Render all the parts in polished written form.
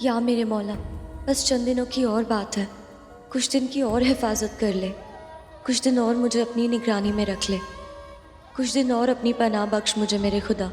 या मेरे मौला, बस चंद दिनों की और बात है। कुछ दिन की और हिफाजत कर ले, कुछ दिन और मुझे अपनी निगरानी में रख ले, कुछ दिन और अपनी पनाह बख्श मुझे मेरे खुदा।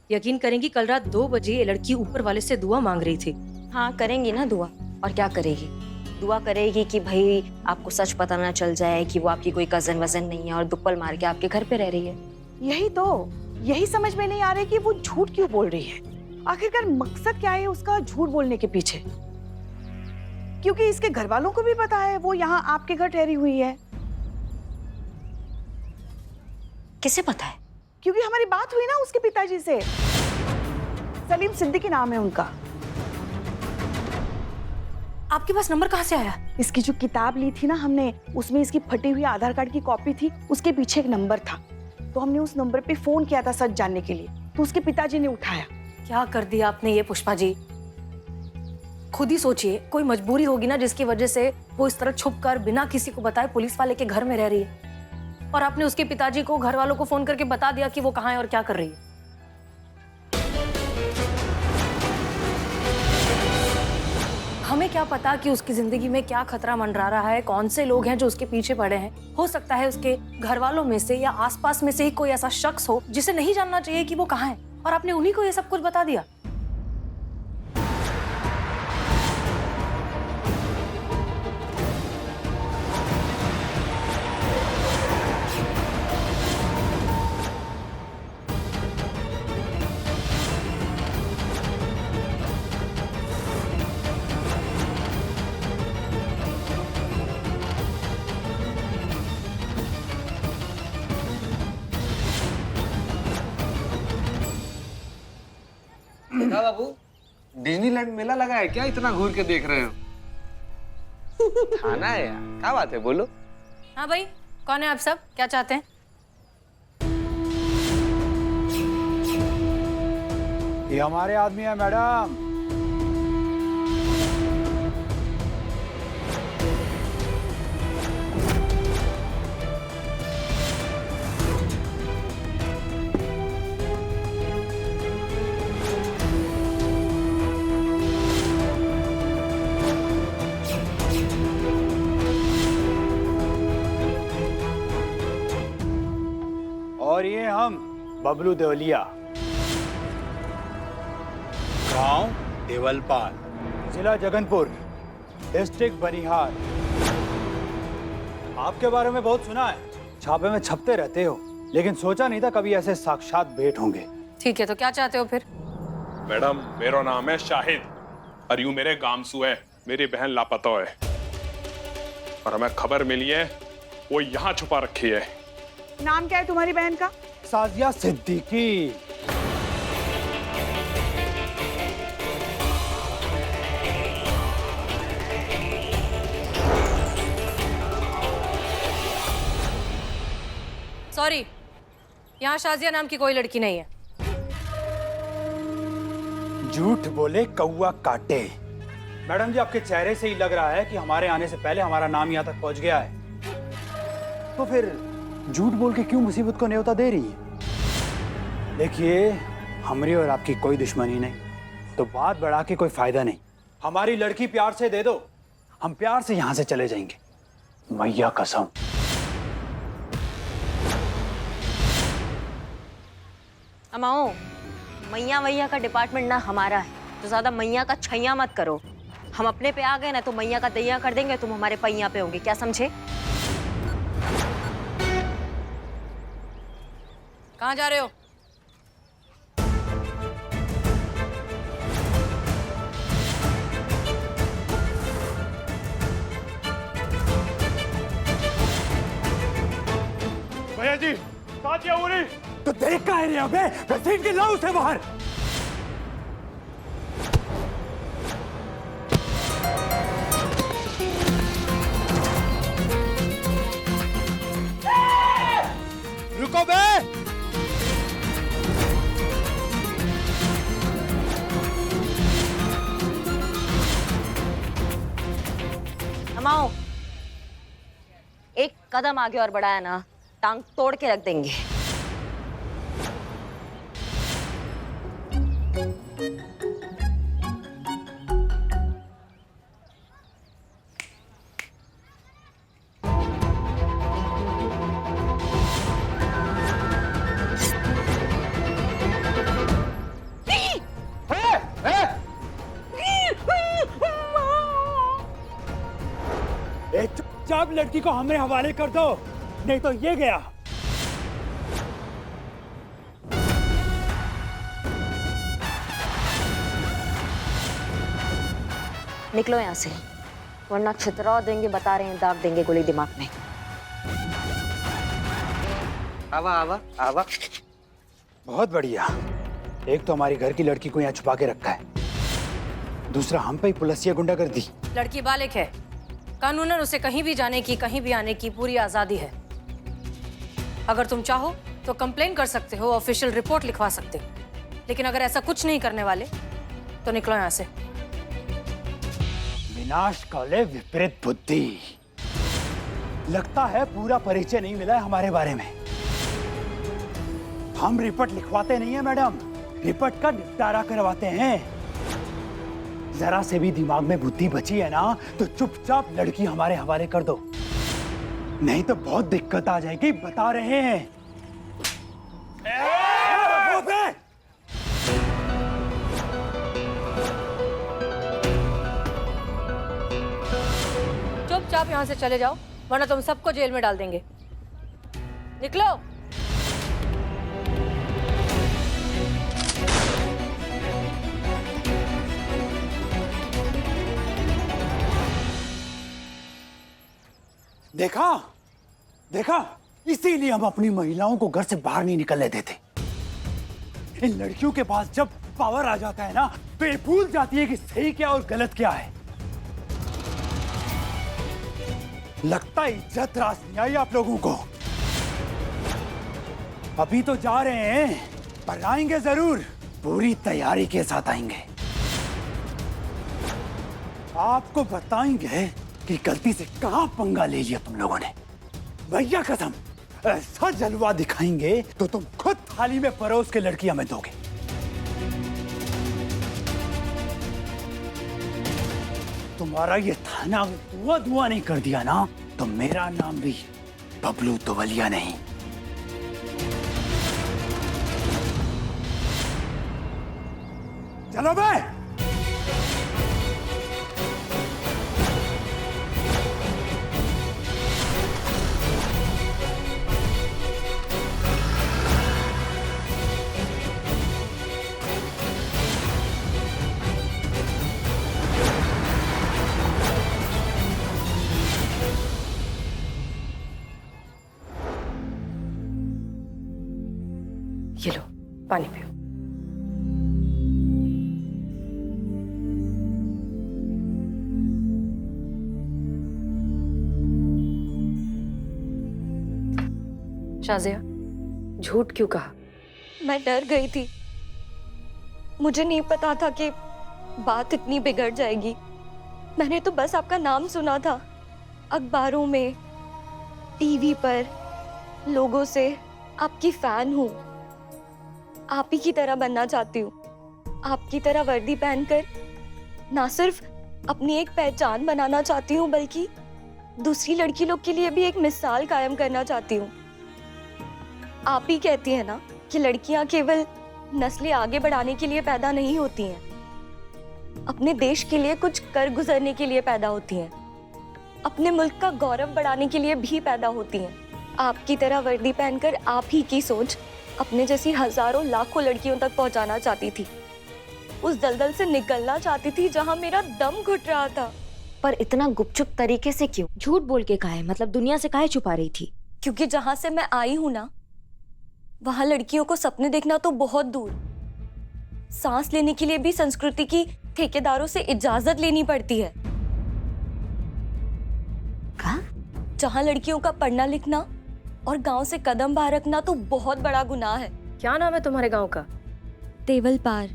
यकीन करेंगी, कल रात 2 बजे ये लड़की ऊपर वाले से दुआ मांग रही थी। हाँ करेंगी ना दुआ, और क्या करेगी? दुआ करेगी कि भाई आपको सच पता ना चल जाए कि वो आपकी कोई कजन वजन नहीं है और दुप्पल मार के आपके घर पे रह रही है। यही समझ में नहीं आ रही कि वो झूठ क्यों बोल रही है। आखिरकार मकसद क्या है उसका झूठ बोलने के पीछे? क्योंकि इसके घर वालों को भी पता है वो यहाँ आपके घर ठहरी हुई है। किसे पता है? क्योंकि हमारी बात हुई ना उसके पिताजी से। सलीम सिद्दीकी नाम है उनका। आपके पास नंबर कहाँ से आया? इसकी जो किताब ली थी ना हमने, उसमें इसकी फटी हुई आधार कार्ड की कॉपी थी, उसके पीछे एक नंबर था। तो हमने उस नंबर पे फोन किया था सच जानने के लिए, तो उसके पिताजी ने उठाया। क्या कर दिया आपने ये पुष्पा जी? खुद ही सोचिए, कोई मजबूरी होगी ना जिसकी वजह से वो इस तरह छुप कर बिना किसी को बताए पुलिस वाले के घर में रह रही है, और आपने उसके पिताजी को, घर वालों को फोन करके बता दिया कि वो कहाँ है और क्या कर रही है। हमें क्या पता कि उसकी जिंदगी में क्या खतरा मंडरा रहा है, कौन से लोग हैं जो उसके पीछे पड़े हैं। हो सकता है उसके घर वालों में से या आसपास में से ही कोई ऐसा शख्स हो जिसे नहीं जानना चाहिए कि वो कहाँ है, और आपने उन्हीं को ये सब कुछ बता दिया। क्या बाबू, डिज्नीलैंड मेला लगा है क्या? इतना घूर के देख रहे हो? थाना है यार, क्या बात है, बोलो। हाँ भाई, कौन है आप सब, क्या चाहते हैं? ये हमारे आदमी है मैडम। और ये हम बबलू देवलिया, गांव देवलपाल, जिला जगनपुर, डिस्ट्रिक्ट बनिहार। आपके बारे में बहुत सुना है, छापे में छपते रहते हो, लेकिन सोचा नहीं था कभी ऐसे साक्षात भेंट होंगे। ठीक है, तो क्या चाहते हो फिर? मैडम, मेरा नाम है शाहिद और यूं मेरे गामसू है। मेरी बहन लापता है और हमें खबर मिली है वो यहाँ छुपा रखी है। नाम क्या है तुम्हारी बहन का? साजिया सिद्दीकी। सॉरी, यहाँ शाजिया नाम की कोई लड़की नहीं है। झूठ बोले कौवा काटे। मैडम जी, आपके चेहरे से ही लग रहा है कि हमारे आने से पहले हमारा नाम यहाँ तक पहुंच गया है। तो फिर झूठ बोल के क्यों मुसीबत को न्योता दे रही है? देखिए, हमारी और आपकी कोई दुश्मनी नहीं, तो बात बढ़ा के कोई फायदा नहीं। हमारी लड़की प्यार से दे दो, हम प्यार से यहाँ से चले जाएंगे, मैया कसम। अमाओ, मैया वैया का डिपार्टमेंट ना हमारा है, तो ज्यादा मैया का छैया मत करो। हम अपने पे आ गए ना तो मैया का दैया कर देंगे, तुम हमारे पैया पे होंगे, क्या समझे? कहाँ जा रहे हो? भैया जी, साजिया हो रही तो देख का है अबे, घसीट के लाओ उसे बाहर। कदम आगे और बढ़ाया ना, टांग तोड़ के रख देंगे। ए, चुपचाप लड़की को हमें हवाले कर दो, नहीं तो ये गया। निकलो यहाँ से, वरना छितरा देंगे, बता रहे हैं, दाग देंगे गोली दिमाग में। आवा आवा आवा। बहुत बढ़िया। एक तो हमारी घर की लड़की को यहाँ छुपा के रखा है, दूसरा हम पे ही पुलिसिया गुंडागर्दी। लड़की बालिग है, कानूनन उसे कहीं भी जाने की, कहीं भी आने की पूरी आजादी है। अगर तुम चाहो तो कंप्लेन कर सकते हो, ऑफिशियल रिपोर्ट लिखवा सकते हो, लेकिन अगर ऐसा कुछ नहीं करने वाले तो निकलो यहाँ से। विनाश काले विपरीत बुद्धि। लगता है पूरा परिचय नहीं मिला है हमारे बारे में। हम रिपोर्ट लिखवाते नहीं है मैडम, रिपोर्ट का निपटारा करवाते हैं। जरा से भी दिमाग में बुद्धि बची है ना तो चुपचाप लड़की हमारे हवाले कर दो, नहीं तो बहुत दिक्कत आ जाएगी, बता रहे हैं। चुपचाप यहाँ से चले जाओ, वरना तुम सबको जेल में डाल देंगे। निकलो। देखा देखा, इसीलिए हम अपनी महिलाओं को घर से बाहर नहीं निकलने देते। इन लड़कियों के पास जब पावर आ जाता है ना तो ये भूल जाती है कि सही क्या और गलत क्या है। लगता है इज्जत रास नहीं आई आप लोगों को। अभी तो जा रहे हैं, पर आएंगे जरूर, पूरी तैयारी के साथ आएंगे। आपको बताएंगे कि गलती से कहां पंगा ले लिया तुम लोगों ने। भैया कसम, ऐसा जलवा दिखाएंगे तो तुम खुद थाली में परोस के लड़की हमें दोगे। तुम्हारा ये थाना धुआं धुआं नहीं कर दिया ना तो मेरा नाम भी बबलू तोवलिया नहीं। चलो बे। ये लो, पानी पियो। शाजिया, झूठ क्यों कहा? मैं डर गई थी, मुझे नहीं पता था कि बात इतनी बिगड़ जाएगी। मैंने तो बस आपका नाम सुना था, अखबारों में, टीवी पर, लोगों से। आपकी फैन हूँ, आप ही की तरह बनना चाहती हूँ। आपकी तरह वर्दी पहनकर ना सिर्फ अपनी एक पहचान बनाना चाहती हूँ, बल्कि दूसरी लड़की लोग के लिए भी एक मिसाल कायम करना चाहती हूँ। आप ही कहती है ना कि लड़कियां केवल नस्लें आगे बढ़ाने के लिए पैदा नहीं होती हैं, अपने देश के लिए कुछ कर गुजरने के लिए पैदा होती हैं, अपने मुल्क का गौरव बढ़ाने के लिए भी पैदा होती हैं। आपकी तरह वर्दी पहनकर आप ही की सोच अपने जैसी हजारों लाखों लड़कियों तक पहुंचाना चाहती थी। उस दलदल से निकलना चाहती थी जहां मेरा दम घुट रहा था। पर इतना गुपचुप तरीके से क्यों? झूठ बोल के काहे? मतलब दुनिया से काहे छुपा रही थी? क्योंकि जहां से मैं आई हूं ना, वहां लड़कियों को सपने देखना तो बहुत दूर, सांस लेने के लिए भी संस्कृति की ठेकेदारों से इजाजत लेनी पड़ती है। जहां लड़कियों का पढ़ना लिखना और गांव से कदम बाहर रखना तो बहुत बड़ा गुनाह है। क्या नाम है तुम्हारे गांव का? तेवल पार।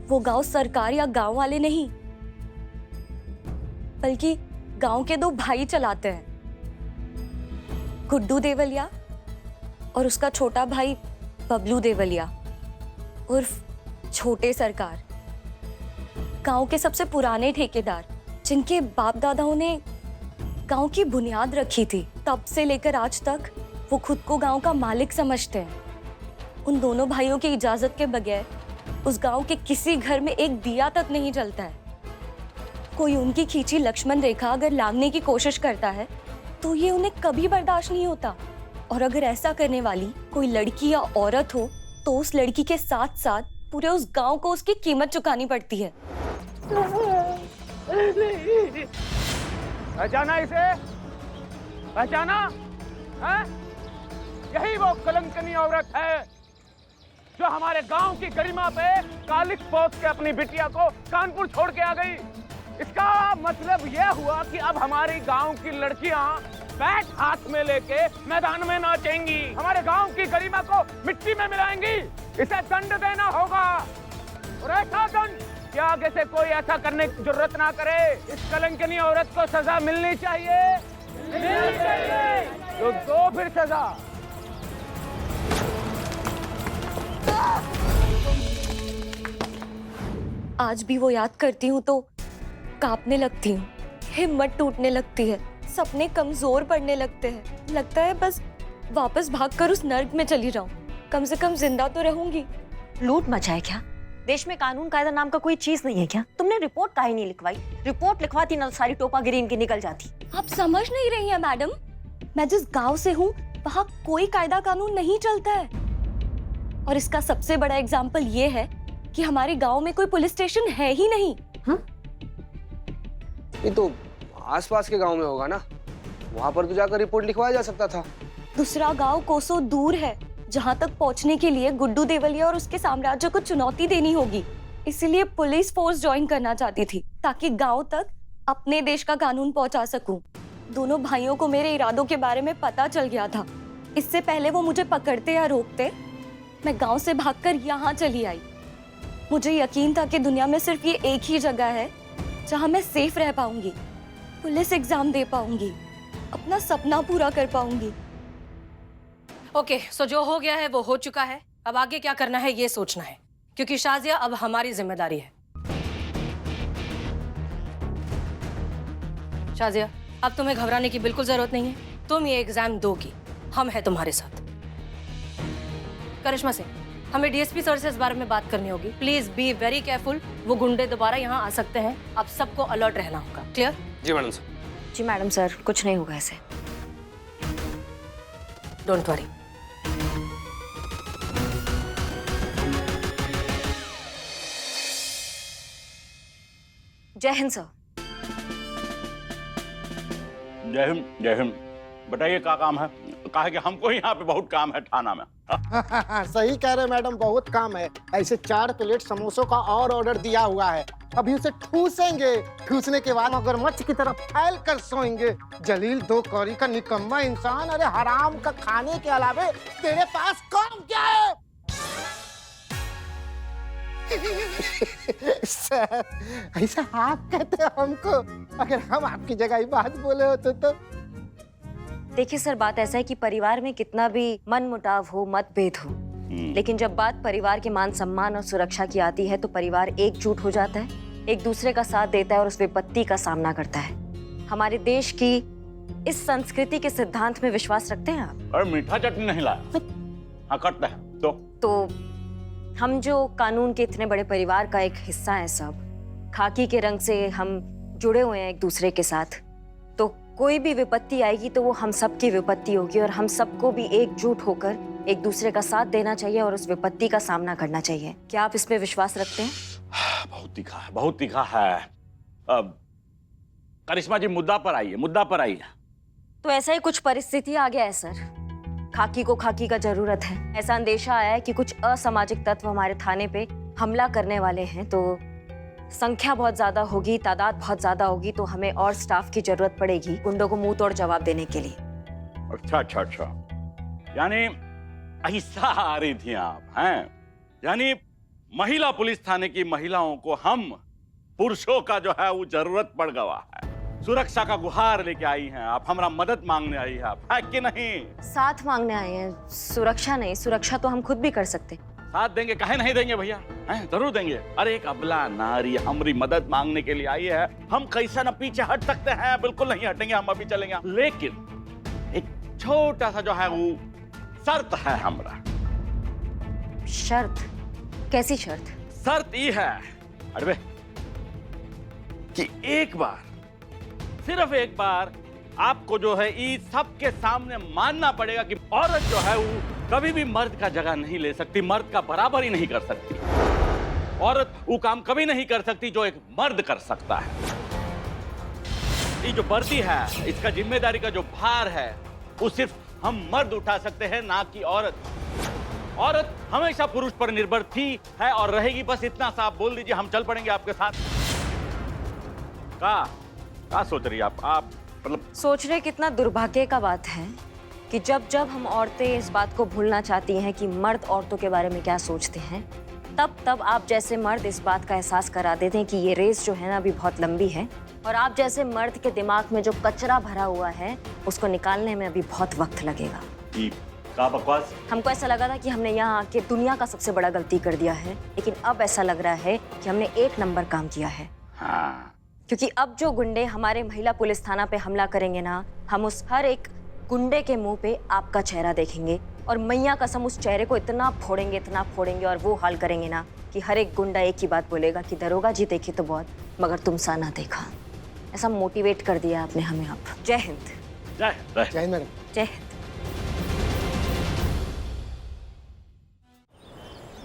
वो गांव सरकार या गांव वाले नहीं, बल्कि गांव के दो भाई चलाते हैं। गुड्डू देवलिया और उसका छोटा भाई बबलू देवलिया उर्फ छोटे सरकार, गांव के सबसे पुराने ठेकेदार, जिनके बाप दादाओं ने गांव की बुनियाद रखी थी। तब से लेकर आज तक वो खुद को गांव का मालिक समझते हैं। उन दोनों भाइयों की इजाजत के बगैर उस गांव के किसी घर में एक दिया तक नहीं जलता है। कोई उनकी खींची लक्ष्मण रेखा अगर लांघने की कोशिश करता है तो ये उन्हें कभी बर्दाश्त नहीं होता। और अगर ऐसा करने वाली कोई लड़की या औरत हो तो उस लड़की के साथ साथ पूरे उस गांव को उसकी कीमत चुकानी पड़ती है। पहचाना इसे? पहचाना है? यही वो कलंकनी औरत है जो हमारे गांव की गरिमा पे कालिक पोत के अपनी बिटिया को कानपुर छोड़ के आ गई। इसका मतलब यह हुआ कि अब हमारी गांव की लड़कियां बैट हाथ में लेके मैदान में नाचेंगी, हमारे गांव की गरिमा को मिट्टी में मिलाएंगी। इसे दंड देना होगा और ऐसा दंड कि आगे से कोई ऐसा करने की जरूरत ना करे। इस कलंकनी औरत को सजा मिलनी चाहिए, मिलनी चाहिए। तो दो फिर सजा। आज भी वो याद करती हूँ तो कांपने लगती हूँ, हिम्मत टूटने लगती है, सपने कमजोर पड़ने लगते हैं। लगता है बस वापस भागकर उस नर्क में चली जाऊं, कम से कम जिंदा तो रहूंगी। लूट मचा है क्या? देश में कानून कायदा नाम का कोई चीज नहीं है क्या? तुमने रिपोर्ट काहे नहीं लिखवाई? रिपोर्ट लिखवाती ना तो सारी टोपागिरी इनकी निकल जाती। आप समझ नहीं रही हैं मैडम, मैं जिस गांव से हूँ वहाँ कोई कायदा कानून नहीं चलता है। और इसका सबसे बड़ा एग्जाम्पल ये है कि हमारे गांव में कोई पुलिस स्टेशन है ही नहीं। ये तो आसपास के गांव में होगा ना, वहां पर तो जाकर रिपोर्ट लिखवाया जा सकता था। दूसरा गांव कोसों दूर है, जहां तक पहुंचने के लिए गुड्डू देवलिया और उसके साम्राज्य को चुनौती देनी होगी। इसीलिए पुलिस फोर्स ज्वाइन करना चाहती थी ताकि गांव तक अपने देश का कानून पहुंचा सकूं। दोनों भाइयों को मेरे इरादों के बारे में पता चल गया था। इससे पहले वो मुझे पकड़ते या रोकते, मैं गांव से भागकर यहाँ चली आई। मुझे यकीन था कि दुनिया में सिर्फ ये एक ही जगह है जहाँ मैं सेफ रह पाऊंगी, पुलिस एग्जाम दे पाऊंगी, अपना सपना पूरा कर पाऊंगी। ओके, सो जो हो गया है वो हो चुका है। अब आगे क्या करना है ये सोचना है, क्योंकि शाजिया अब हमारी जिम्मेदारी है। शाजिया, अब तुम्हें घबराने की बिल्कुल जरूरत नहीं है। तुम ये एग्जाम दोगी, हम हैं तुम्हारे साथ। करिश्मा सिंह, हमें डीएसपी सर से इस बारे में बात करनी होगी। प्लीज बी वेरी केयरफुल, वो गुंडे दोबारा यहाँ आ सकते हैं। आप सबको अलर्ट रहना होगा। क्लियर? जी मैडम सर। जी मैडम सर, कुछ नहीं होगा ऐसे। Don't worry. जय हिंद सर। जय हिंद, जय हिंद। बताइए क्या काम है? कहा है कि हमको यहाँ पे बहुत काम है थाना में। सही कह रहे मैडम, बहुत काम है। ऐसे 4 प्लेट समोसों का और ऑर्डर दिया हुआ है। अभी उसे ठूसेंगे, ठूसने के बाद मगरमच्छ की तरफ फैल कर सोएंगे। जलील 2 कौड़ी का निकम्मा इंसान, अरे हराम का खाने के अलावे तेरे पास काम क्या है? सर, ऐसा आप कहते हमको? अगर हम आपकी जगह ही बात बोले होते तो। देखिए सर, बात ऐसा है कि परिवार में कितना भी मनमुटाव हो, मतभेद हो, लेकिन जब बात परिवार के मान सम्मान और सुरक्षा की आती है तो परिवार एकजुट हो जाता है, एक दूसरे का साथ देता है और उस विपत्ति का सामना करता है। हमारे देश की इस संस्कृति के सिद्धांत में विश्वास रखते हैं आप? और मीठा चटनी नहीं लाया? हाँ करता है तो हम जो कानून के इतने बड़े परिवार का एक हिस्सा है, सब खाकी के रंग से हम जुड़े हुए हैं एक दूसरे के साथ, तो कोई भी विपत्ति आएगी तो वो हम सब की विपत्ति होगी और हम सबको भी एकजुट होकर एक दूसरे का साथ देना चाहिए और उस विपत्ति का सामना करना चाहिए। क्या आप इसमें विश्वास रखते हैं? बहुत तीखा है, बहुत तीखा है। अब करिश्मा जी मुद्दा पर आइए, मुद्दा पर आइए। तो ऐसा ही कुछ परिस्थिति आ गया है सर, खाकी को खाकी का जरूरत है। ऐसा अंदेशा आया है कि कुछ असामाजिक तत्व हमारे थाने पे हमला करने वाले हैं, तो संख्या बहुत ज्यादा होगी, तादाद बहुत ज्यादा होगी, तो हमें और स्टाफ की जरूरत पड़ेगी गुंडों को मुंह तोड़ जवाब देने के लिए। अच्छा अच्छा अच्छा, यानी ऐसा आ रही थी आप हैं? यानी महिला पुलिस थाने की महिलाओं को हम पुरुषों का जो है वो जरूरत पड़ गया है। सुरक्षा का गुहार लेके आई हैं आप, हमारा मदद मांगने आई है आप, है कि नहीं? साथ मांगने आए हैं, सुरक्षा नहीं। सुरक्षा तो हम खुद भी कर सकते। साथ देंगे, काहे नहीं देंगे भैया, हैं? जरूर देंगे। अरे एक अबला नारी हमारी मदद मांगने के लिए आई है, हम कैसा ना पीछे हट सकते हैं? बिल्कुल नहीं हटेंगे, हम अभी चलेंगे। लेकिन एक छोटा सा जो है वो शर्त है हमारा। शर्त? कैसी शर्त? शर्त ये है अरे कि एक बार, सिर्फ एक बार आपको जो है इस सबके सामने मानना पड़ेगा कि औरत जो है वो कभी भी मर्द का जगह नहीं ले सकती, मर्द का बराबर ही नहीं कर सकती। औरत वो काम कभी नहीं कर सकती जो एक मर्द कर सकता है। ये जो वर्दी है, इसका जिम्मेदारी का जो भार है वो सिर्फ हम मर्द उठा सकते हैं, ना कि औरत। औरत हमेशा पुरुष पर निर्भर थी, है और रहेगी। बस इतना सा आप बोल दीजिए, हम चल पड़ेंगे आपके साथ। क्या सोच रही आप मतलब? सोच रहे कितना दुर्भाग्य का बात है कि जब जब हम औरतें इस बात को भूलना चाहती हैं कि मर्द औरतों के बारे में क्या सोचते हैं, तब तब आप जैसे मर्द इस बात का एहसास करा देते हैं कि ये रेस जो है ना अभी बहुत लंबी है, और आप जैसे मर्द के दिमाग में जो कचरा भरा हुआ है उसको निकालने में अभी बहुत वक्त लगेगा। क्या बकवास? हमको ऐसा लगा था कि हमने यहाँ आके दुनिया का सबसे बड़ा गलती कर दिया है, लेकिन अब ऐसा लग रहा है कि हमने 1 नंबर काम किया है। हाँ। क्योंकि अब जो गुंडे हमारे महिला पुलिस थाना पे हमला करेंगे ना, हम उस हर एक गुंडे के मुंह पे आपका चेहरा देखेंगे, और मैया कसम उस चेहरे को इतना फोड़ेंगे और वो हाल करेंगे ना कि हर एक गुंडा एक ही बात बोलेगा कि दरोगा जी देखी तो बहुत, मगर तुम सा ना देखा। ऐसा मोटिवेट कर दिया आपने हमें। आप जय हिंद। जय जय मैडम। जय हिंद।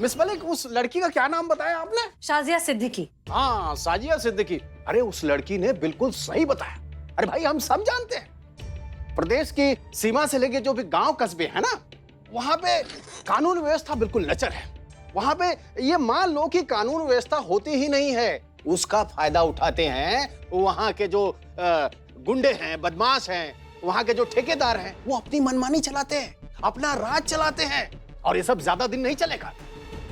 मिस मलिक, उस लड़की का क्या नाम बताया आपने? शाजिया सिद्दीकी। हाँ, साजिया सिद्दीकी। अरे उस लड़की ने बिल्कुल सही बताया। अरे भाई, हम सब जानते हैं प्रदेश की सीमा से लेके जो भी गांव कस्बे हैं ना, वहां पे कानून व्यवस्था बिल्कुल लचर है। वहां पे ये मान लो कि कानून व्यवस्था होती ही नहीं है, उसका फायदा उठाते हैं वहां के जो गुंडे हैं, बदमाश हैं, वहां के जो ठेकेदार हैं, वो अपनी मनमानी चलाते हैं, अपना राज चलाते हैं, और ये सब ज्यादा दिन नहीं चलेगा,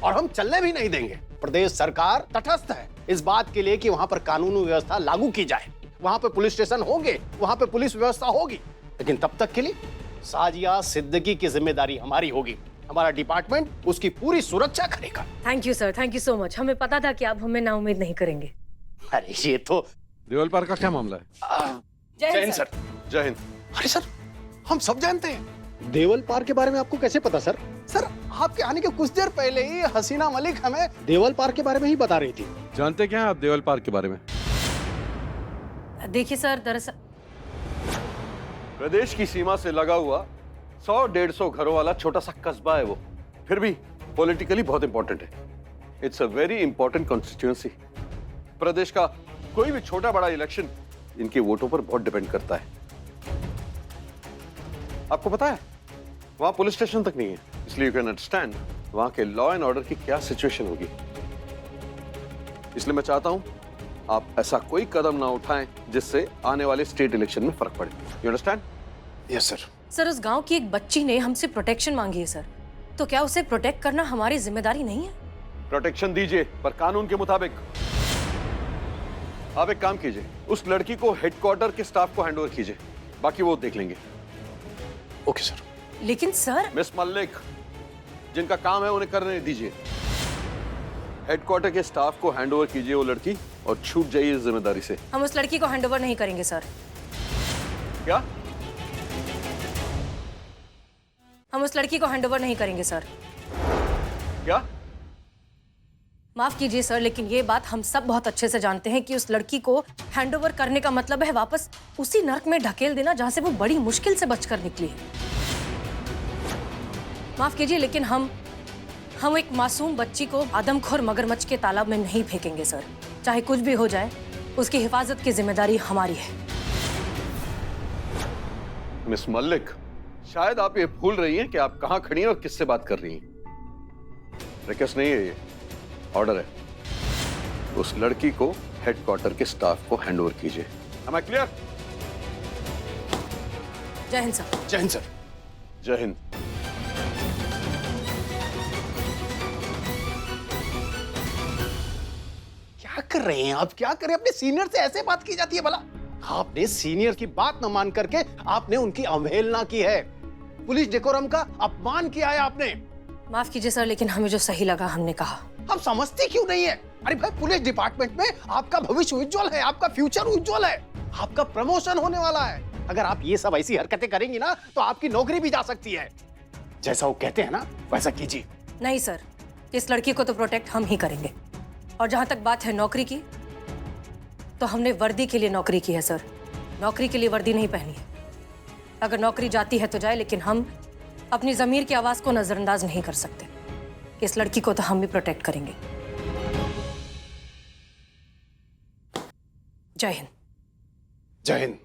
और हम चलने भी नहीं देंगे। प्रदेश सरकार तटस्थ है इस बात के लिए कि वहां पर कानून व्यवस्था लागू की जाए, वहां पे पुलिस स्टेशन होंगे, वहां पे पुलिस व्यवस्था होगी, लेकिन तब तक के लिए साजिया सिद्दीकी की जिम्मेदारी हमारी होगी। हमारा डिपार्टमेंट उसकी पूरी सुरक्षा करेगा। Thank you sir, thank you so much. हमें पता था कि आप हमें नाउम्मीद नहीं करेंगे। अरे ये तो देवल पार्क का क्या मामला है? जय हिंद सर। जय हिंद। अरे सर, हम सब जानते हैं देवल पार्क के बारे में। आपको कैसे पता सर? सर, आपके आने के कुछ देर पहले ही हसीना मलिक हमें देवल पार्क के बारे में ही बता रही थी। जानते क्या हैं आप देवल पार्क के बारे में? देखिए सर, दरअसल प्रदेश की सीमा से लगा हुआ 100-150 घरों वाला छोटा सा कस्बा है वो, फिर भी पॉलिटिकली बहुत इंपॉर्टेंट है। It's a very important constituency. प्रदेश का कोई भी छोटा बड़ा इलेक्शन इनके वोटों पर बहुत डिपेंड करता है। आपको पता है वहां पुलिस स्टेशन तक नहीं है, इसलिए यू कैन अंडरस्टैंड वहां के लॉ एंड ऑर्डर की क्या सिचुएशन होगी। इसलिए मैं चाहता हूं आप ऐसा कोई कदम ना उठाएं जिससे आने वाले स्टेट इलेक्शन में फर्क पड़े। You understand? Yes sir. Sir, उस गांव की एक बच्ची ने हमसे प्रोटेक्शन मांगी है सर, तो क्या उसे प्रोटेक्ट करना हमारी जिम्मेदारी नहीं है? प्रोटेक्शन दीजिए, पर कानून के मुताबिक। आप एक काम कीजिए, उस लड़की को हेडक्वार्टर के स्टाफ को हैंडओवर कीजिए, बाकी वो देख लेंगे। Okay sir. लेकिन सर, मिस मल्लिक, जिनका काम है उन्हें करने दीजिए। हेडक्वार्टर के स्टाफ को हैंडओवर कीजिए वो लड़की, और छूट जाइए इस जिम्मेदारी से। हम उस लड़की को हैंडओवर नहीं करेंगे सर। क्या? हम उस लड़की को हैंडओवर नहीं करेंगे सर। क्या? माफ कीजिए सर, लेकिन ये बात हम सब बहुत अच्छे से जानते हैं कि उस लड़की को हैंडओवर करने का मतलब है वापस उसी नर्क में ढकेल देना जहां से वो बड़ी मुश्किल से बचकर निकली है। माफ कीजिए, लेकिन हम एक मासूम बच्ची को आदमखोर मगरमच्छ के तालाब में नहीं फेंकेंगे सर। चाहे कुछ भी हो जाए, उसकी हिफाजत की जिम्मेदारी हमारी है। मिस मल्लिक, शायद आप ये भूल रही हैं कि आप कहां खड़ी हैं और किससे बात कर रही हैं। रिक्वेस्ट नहीं है, ये ऑर्डर है। उस लड़की को हेडक्वार्टर के स्टाफ को हैंडओवर कीजिए। Am I clear? जय हिंद सर। जय हिंद सर। जय हिंद। क्या कर रहे हैं आप? क्या करें? अपने सीनियर से ऐसे बात की जाती है भला? आपने सीनियर की बात न मान करके आपने उनकी अवहेलना की है, पुलिस डेकोरम का अपमान किया है आपने। माफ कीजिए सर, लेकिन हमें जो सही लगा हमने कहा। हम समझते क्यों नहीं है? अरे भाई, पुलिस डिपार्टमेंट में आपका भविष्य उज्जवल है, आपका फ्यूचर उज्जवल है, आपका प्रमोशन होने वाला है। अगर आप ये सब ऐसी हरकतें करेंगी ना तो आपकी नौकरी भी जा सकती है। जैसा वो कहते हैं ना वैसा कीजिए। नहीं सर, इस लड़की को तो प्रोटेक्ट हम ही करेंगे। और जहां तक बात है नौकरी की, तो हमने वर्दी के लिए नौकरी की है सर, नौकरी के लिए वर्दी नहीं पहनी है। अगर नौकरी जाती है तो जाए, लेकिन हम अपनी जमीर की आवाज को नजरअंदाज नहीं कर सकते। इस लड़की को तो हम भी प्रोटेक्ट करेंगे। जय हिंद। जय हिंद।